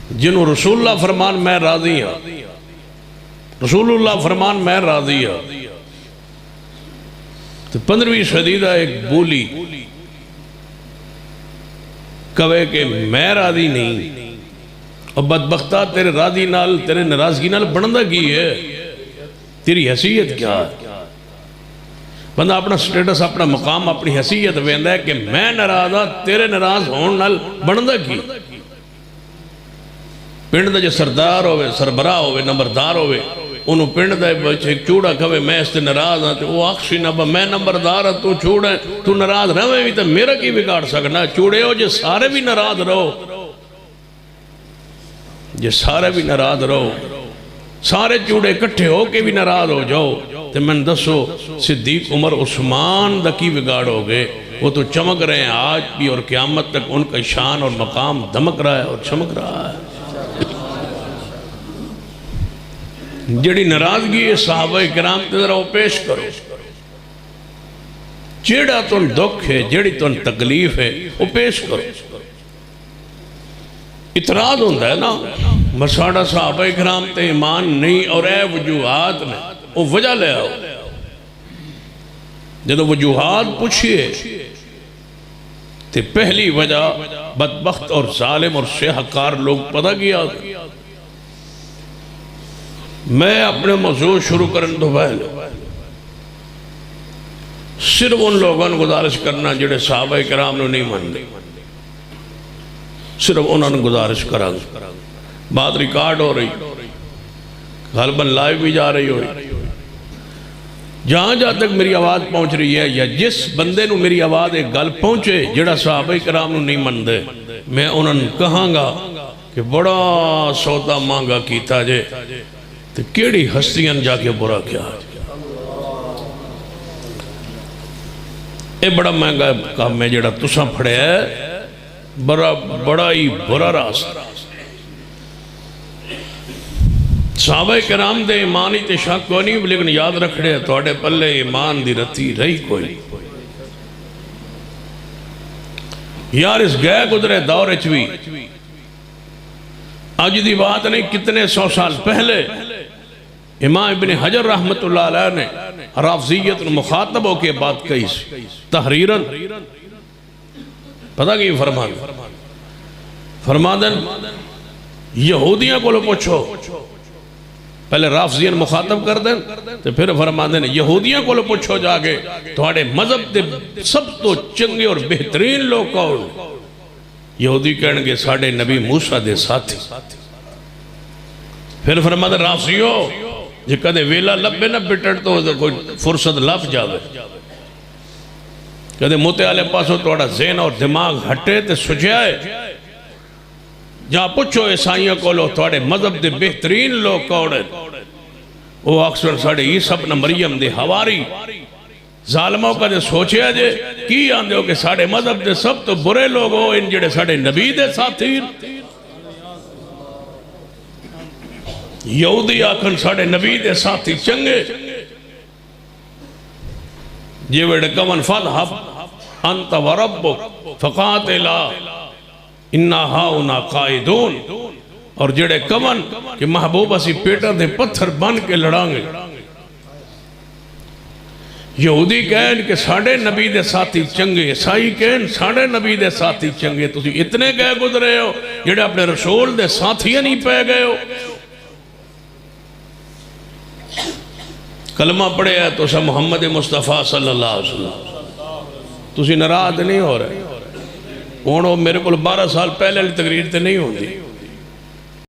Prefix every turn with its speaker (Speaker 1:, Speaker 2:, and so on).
Speaker 1: جنہوں رسول اللہ فرمان میں راضی ہاں، رسول اللہ فرمان میں راضی ہاں، تو 15ویں صدی دا ایک بولی کہے کہ میں راضی نہیں، اور بدبختہ تیرے راضی نال تیرے ناراضگی نال بندہ کی ہے، تیری حیثیت کیا ہے؟ بندہ اپنا سٹیٹس اپنا مقام اپنی حیثیت ویندا ہے کہ میں ناراض ہاں، تیرے ناراض ہون نال بندہ کی؟ پنڈ دا جو سردار ہوئے سربراہ ہوئے نمبردار ہوئے انہوں پنڈ دا ایک چوڑا کھوے میں اس تے ناراض ہاں، وہ آخشی نبا میں نمبردار ہاں تو چوڑا ہے تو ناراض رہے بھی تو میرا کی بگاڑ سکنا؟ چوڑے ہو جو سارے بھی ناراض رہو، جو سارے بھی ناراض رہو، سارے چوڑے کٹھے ہو کے بھی ناراض ہو جاؤ تو میں دسو صدیق عمر عثمان دا کی بگاڑ ہو گئے؟ وہ تو چمک رہے ہیں آج بھی اور قیامت تک ان کا شان اور مقام دمک رہا ہے اور چمک رہا ہے۔ جڑی ناراضگی ہے صحابہ کرام تے ذرا وہ پیش کرو، جیڑا تن دکھ ہے جیڑی تن تکلیف ہے وہ پیش کرو۔ اعتراض ہوندہ ہے نا مساڑا صحابہ کرام تے ایمان نہیں اور اے وجوہات نے وہ وجہ لے آؤ، جدو وجوہات پوچھئے تے پہلی وجہ بدبخت اور ظالم اور شہکار لوگ پتہ کیا تھا۔ میں اپنے موضوع شروع کرن تو پہلے صرف ان لوگوں نے گزارش کرنا جڑے صحابہ کرام نے نہیں مانتے، صرف انہوں نے گزارش کرا۔ بات ریکارڈ ہو رہی، غالباً لائیو بھی جا رہی ہو رہی، جہاں جہاں تک میری آواز پہنچ رہی ہے یا جس بندے نو میری آواز ایک گل پہنچے جڑا صحابہ کرام نو نہیں مانتے، میں انہوں نے کہاں گا کہ بڑا سودا مانگا کیتا جے تو کیڑی ہستیاں جا کے برا کیا؟ اے بڑا مہنگا کام ہے جڑا تساں پھڑے ہے، بڑا ہی برا راستہ۔ صحابہ کرام دے ایمان ہی تے شک کو نہیں، لیکن یاد رکھڑے توڑے پلے ایمان دی رتی رہی کوئی۔ یار اس گئے گزرے دور چوی آج دی بات نہیں، کتنے 100 سال پہلے امام ابن حجر رحمت اللہ علیہ نے رافضیت مخاطب ہو کے بات کہی تحریراً، پتہ کہ فرمادن یہودیاں کو لو پوچھو، پہلے رافضیت مخاطب کر دیں تو پھر فرمادن یہودیاں کو لو پوچھو جا کے تھوڑے مذہب دے سب تو چنگے اور بہترین لوگ کون؟ یہودی کہنے گے ساڑھے نبی موسیٰ دے ساتھی۔ پھر فرمادن رافضیوں جی کدے ویلا لبے نہ بٹڑ تو کوئی فرصت لب جاوے، کدے متعالے پاسو توڑا ذہن اور دماغ ہٹے تے سجائے، جہاں پوچھو عیسائیوں کو لو توڑے مذہب دے بہترین لوگ کوڑے، وہ اکثر ساڑھے عیسیٰ ابن مریم دے حواری ظالموں کا دے سوچے جے کی آندے ہو کہ ساڑھے مذہب دے سب تو برے لوگ ہو ان جڑے ساڑھے نبی دے ساتھیر، یہودی آکھن ساڑھے نبی دے ساتھی چنگے، یہ ویڈ کمن فَذْهَبْ أَنْتَ وَرَبُّكَ فَقَاتِلَا اِنَّا هَاؤُنَا قَائِدُونَ، اور جڑے کمن کہ محبوب اسی پیٹر دے پتھر بن کے لڑانگے۔ یہودی کہن کہ ساڑھے نبی دے ساتھی چنگے، عیسائی کہن ساڑھے نبی دے ساتھی چنگے، تسی اتنے گئے گزرے ہو جڑے اپنے رسول دے ساتھی نہیں پہ گئے ہو۔ کلمہ پڑھے ہے تو سا محمد مصطفیٰ صلی اللہ علیہ وسلم، تسی ناراض نہیں ہو رہے، انہوں میرے کو 12 سال پہلے تقریر تے نہیں ہوندی،